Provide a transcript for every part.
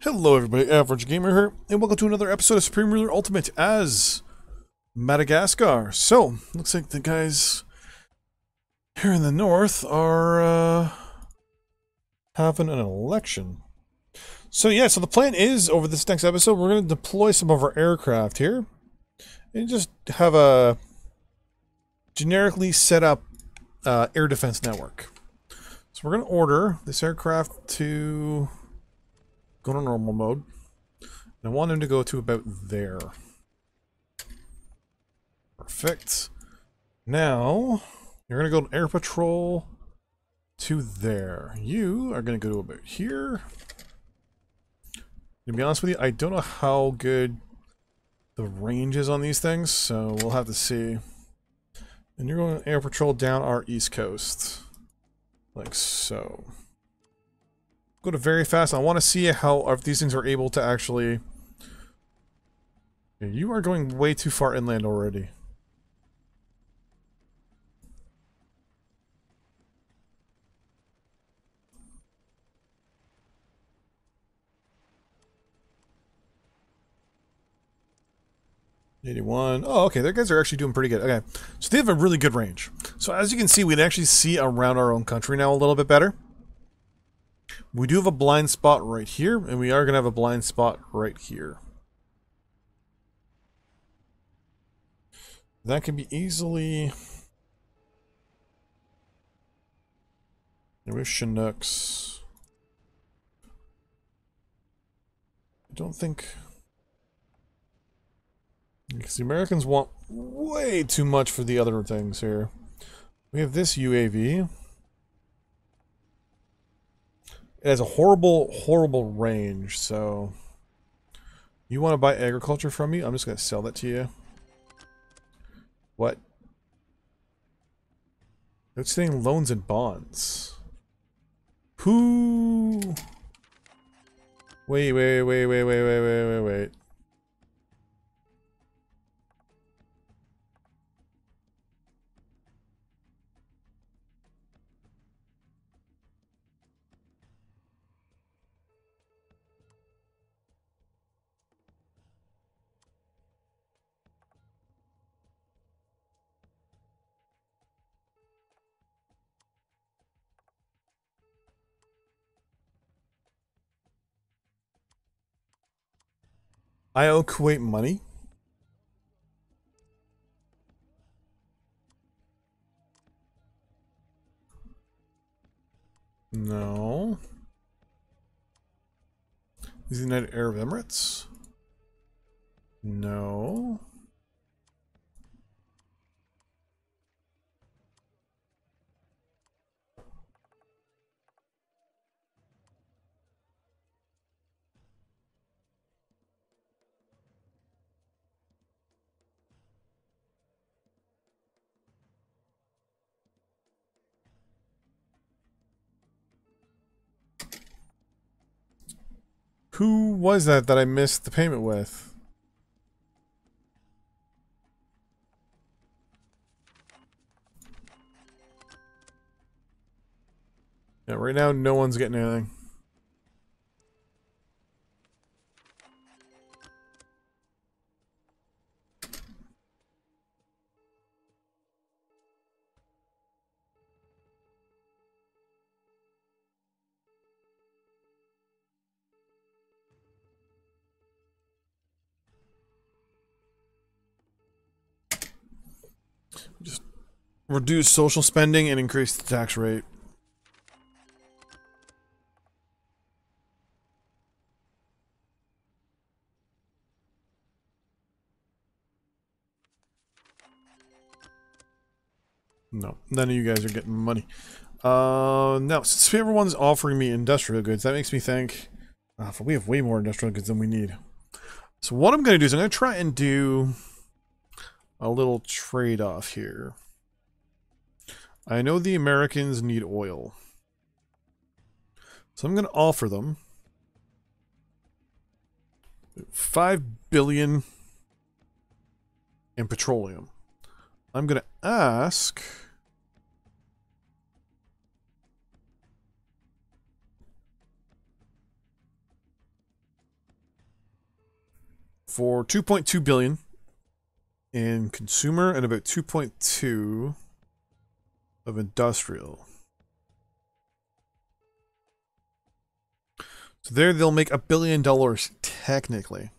Hello everybody, Average Gamer here, and welcome to another episode of Supreme Ruler Ultimate as Madagascar. So, looks like the guys here in the north are having an election. So the plan is, over this next episode, we're going to deploy some of our aircraft here, and just have a generically set up air defense network. So we're going to order this aircraft to go to normal mode. And I want him to go to about there. Perfect. Now, you're going to go to air patrol to there. You are going to go to about here. To be honest with you, I don't know how good the range is on these things, so we'll have to see. And you're going to air patrol down our east coast. Like so. Go to very fast. I want to see how if these things are able to actually... Yeah, you are going way too far inland already. '81. Oh, okay. Their guys are actually doing pretty good. Okay. So they have a really good range. So as you can see, we can actually see around our own country now a little bit better. We do have a blind spot right here, and we are going to have a blind spot right here. That can be easily... There is Chinooks. I don't think... Because the Americans want way too much for the other things here. We have this UAV. It has a horrible, horrible range, so... You want to buy agriculture from me? I'm just going to sell that to you. What? Outstanding loans and bonds. Who? Wait. I owe Kuwait money? No. Is the United Arab Emirates? No. Who was that I missed the payment with? Yeah, right now no one's getting anything. Just reduce social spending and increase the tax rate. No, none of you guys are getting money. Now, since everyone's offering me industrial goods, that makes me think we have way more industrial goods than we need. So what I'm going to do is I'm going to try and do a little trade-off here. I know the Americans need oil. So I'm going to offer them 5 billion in petroleum. I'm going to ask... for 2.2 billion in consumer and about 2.2 of industrial. So there they'll make $1 billion technically.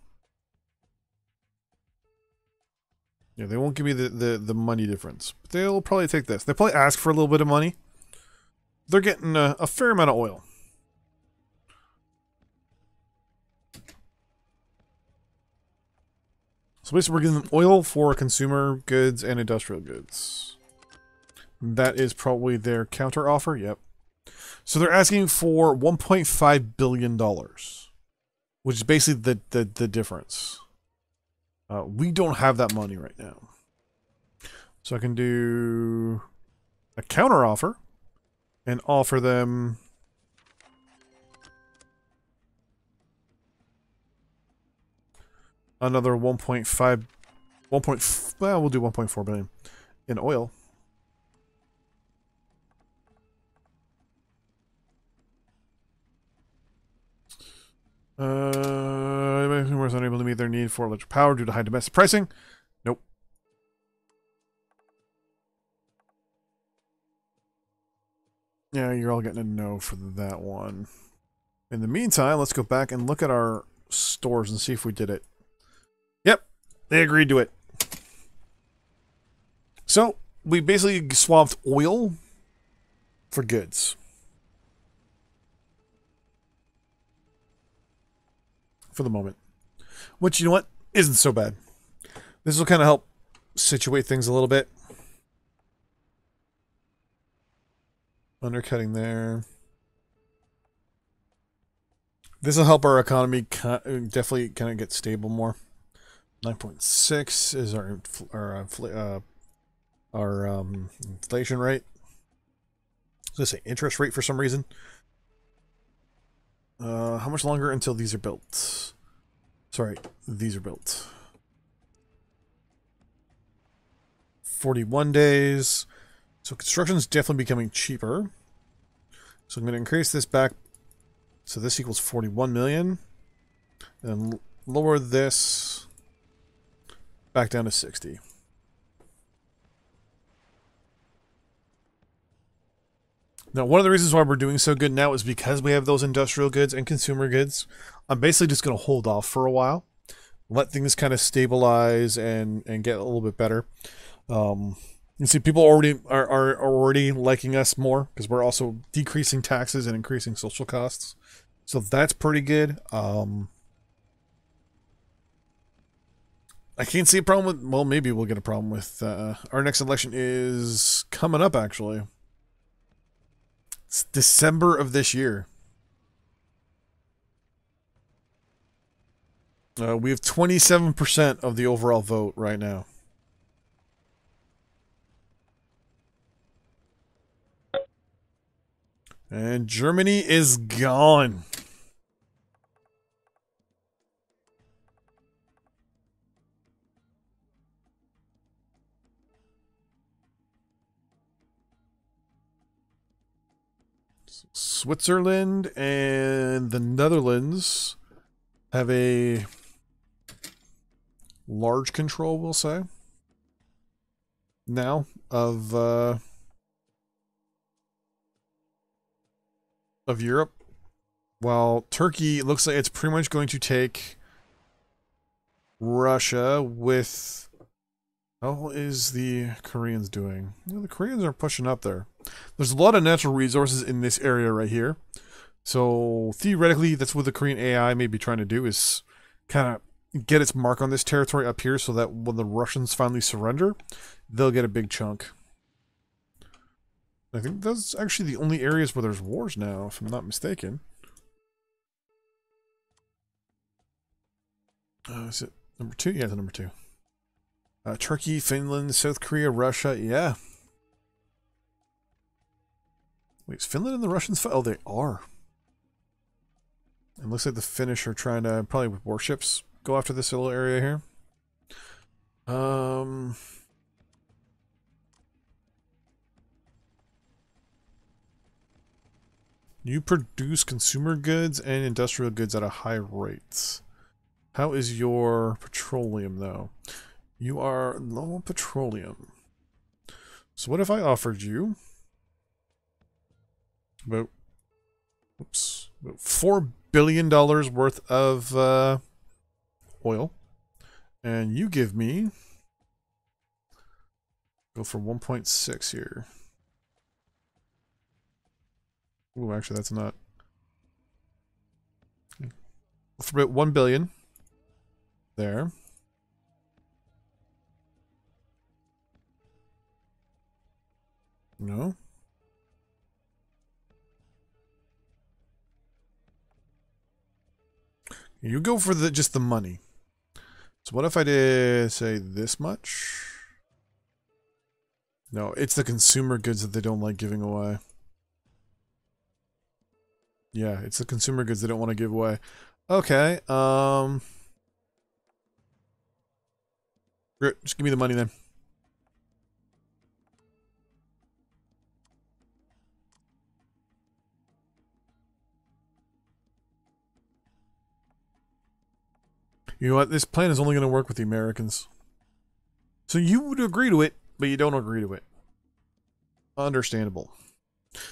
Yeah, they won't give me the money difference. But they'll probably take this. They'll probably ask for a little bit of money. They're getting a fair amount of oil. So basically we're getting oil for consumer goods and industrial goods. That is probably their counter offer. Yep. So they're asking for $1.5 billion, which is basically the difference. We don't have that money right now. So I can do a counter offer and offer them another 1.5, well, we'll do 1.4 billion in oil. Was unable to meet their need for electric power due to high domestic pricing. Nope. Yeah, you're all getting a no for that one. In the meantime, let's go back and look at our stores and see if we did it. Yep, they agreed to it. So, we basically swapped oil for goods. For the moment. Which, you know what, isn't so bad. This will kind of help situate things a little bit. Undercutting there. This will help our economy definitely kind of get stable more. 9.6 is our inflation rate. I was going to say interest rate for some reason. How much longer until these are built? Sorry, these are built. 41 days. So construction is definitely becoming cheaper. So I'm going to increase this back. So this equals 41 million. And lower this back down to 60. Now, one of the reasons why we're doing so good now is because we have those industrial goods and consumer goods. I'm basically just going to hold off for a while, let things kind of stabilize and get a little bit better. You see, people are already liking us more because we're also decreasing taxes and increasing social costs. So that's pretty good. I can't see a problem with, well, maybe we'll get a problem with, our next election is coming up, actually. It's December of this year. We have 27% of the overall vote right now. And Germany is gone. Switzerland and the Netherlands have a large control, we'll say, now of Europe, while Turkey looks like it's pretty much going to take Russia with... How is the Koreans doing? You know, the Koreans are pushing up there. There's a lot of natural resources in this area right here. So theoretically, that's what the Korean AI may be trying to do, is kind of get its mark on this territory up here so that when the Russians finally surrender, they'll get a big chunk. I think that's actually the only areas where there's wars now, if I'm not mistaken. Is it number 2? Yeah, it's number 2. Turkey, Finland, South Korea, Russia, yeah. Wait, is Finland and the Russians? Oh, they are. It looks like the Finnish are trying to, probably with warships, go after this little area here. You produce consumer goods and industrial goods at a high rate. How is your petroleum, though? You are low on petroleum. So what if I offered you about, oops, about $4 billion worth of oil, and you give me, go for 1.6 here. Oh, actually, that's not. For about 1 billion. There. No. You go for just the money. So what if I did say this much? No, it's the consumer goods that they don't like giving away. Yeah, it's the consumer goods they don't want to give away. Okay, just give me the money then. You know what? This plan is only going to work with the Americans. So you would agree to it, but you don't agree to it. Understandable.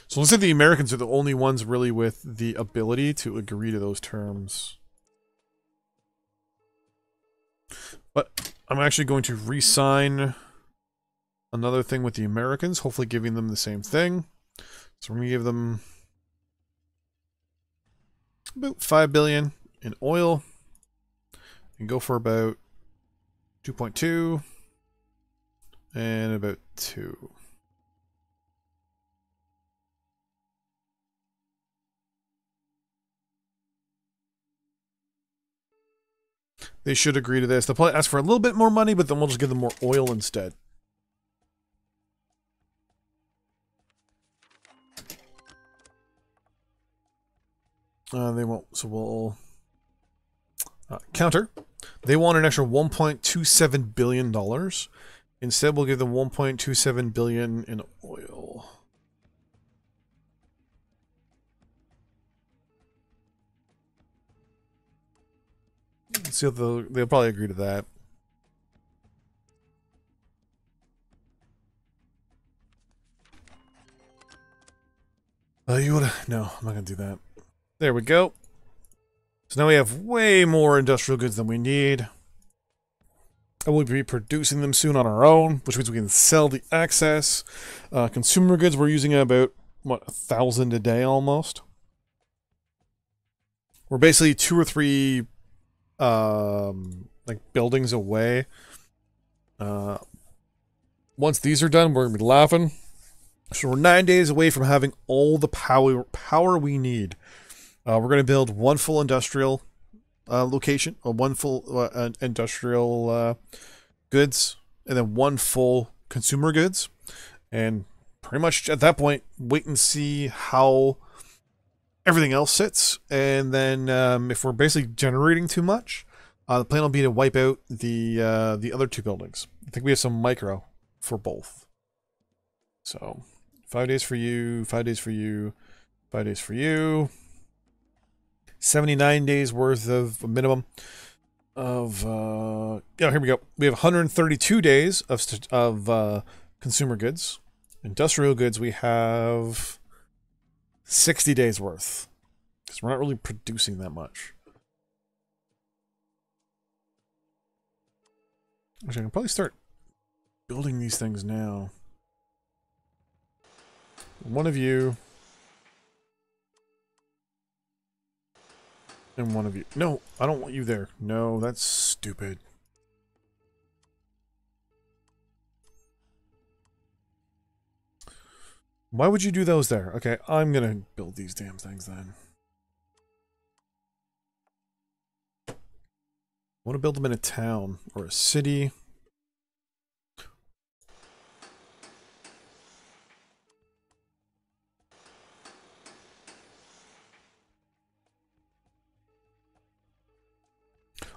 So let's say the Americans are the only ones really with the ability to agree to those terms. But I'm actually going to re-sign another thing with the Americans, hopefully giving them the same thing. So we're going to give them about 5 billion in oil. And go for about 2.2 and about 2. They should agree to this. They'll probably ask for a little bit more money, but then we'll just give them more oil instead. They won't, so we'll counter. They want an extra $1.27 billion. Instead, we'll give them $1.27 billion in oil. Let's see if they'll probably agree to that. You would no, I'm not gonna do that. There we go. So now we have way more industrial goods than we need. And we'll be producing them soon on our own, which means we can sell the excess. Consumer goods, we're using about, what, 1,000 a day almost? We're basically 2 or 3 like buildings away. Once these are done, we're gonna be laughing. So we're 9 days away from having all the power we need. We're gonna build one full industrial location, or one full industrial goods, and then one full consumer goods, and pretty much at that point, wait and see how everything else sits, and then if we're basically generating too much, the plan will be to wipe out the other 2 buildings. I think we have some micro for both. So 5 days for you, 5 days for you, 5 days for you. 79 days worth of minimum of yeah, here we go. We have 132 days of consumer goods. Industrial goods we have 60 days worth, because we're not really producing that much. Actually, I can probably start building these things now. One of you. And one of you. No, I don't want you there. No, that's stupid. Why would you do those there? Okay, I'm gonna build these damn things then. I want to build them in a town or a city.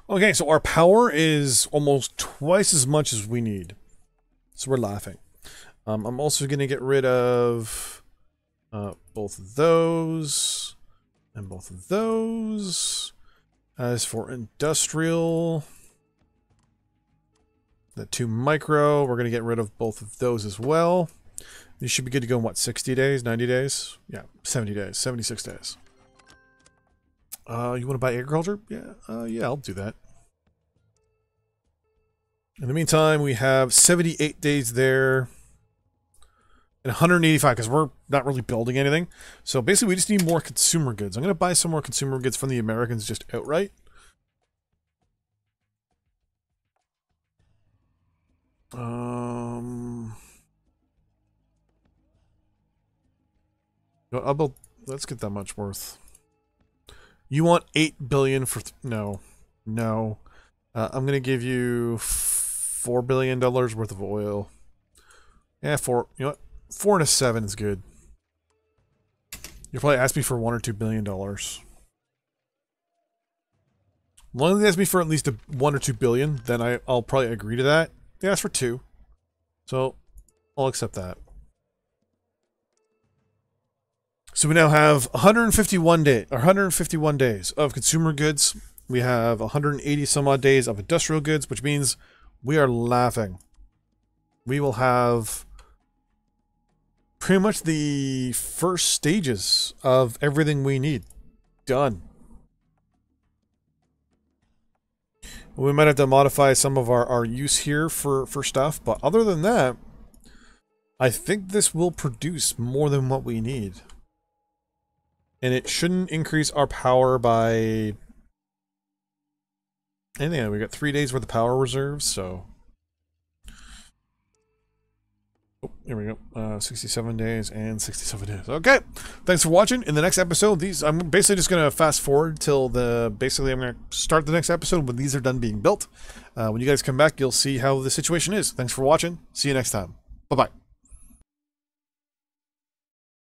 Okay, so our power is almost twice as much as we need. So we're laughing. I'm also going to get rid of both of those and both of those. As for industrial, the 2 micro, we're going to get rid of both of those as well. You should be good to go in, what, 60 days, 90 days? Yeah, 70 days, 76 days. You want to buy agriculture? Yeah, yeah, I'll do that. In the meantime, we have 78 days there. And 185, because we're not really building anything. So basically, we just need more consumer goods. I'm going to buy some more consumer goods from the Americans just outright. I'll build, let's get that much worth. You want 8 billion for no. I'm gonna give you $4 billion worth of oil. Yeah, four. You know what? 4 and a 7 is good. You'll probably ask me for $1 or $2 billion. As long as they ask me for at least $1 or $2 billion, then I'll probably agree to that. They asked for 2, so I'll accept that. So we now have 151 days of consumer goods. We have 180 some odd days of industrial goods, which means we are laughing. We will have pretty much the first stages of everything we need done. We might have to modify some of our use here for stuff, but other than that, I think this will produce more than what we need. And it shouldn't increase our power by anything. We got 3 days worth of power reserves, so. Oh, here we go. 67 days and 67 days. Okay. Thanks for watching. In the next episode, I'm basically just going to fast forward till I'm going to start the next episode when these are done being built. When you guys come back, you'll see how the situation is. Thanks for watching. See you next time. Bye-bye.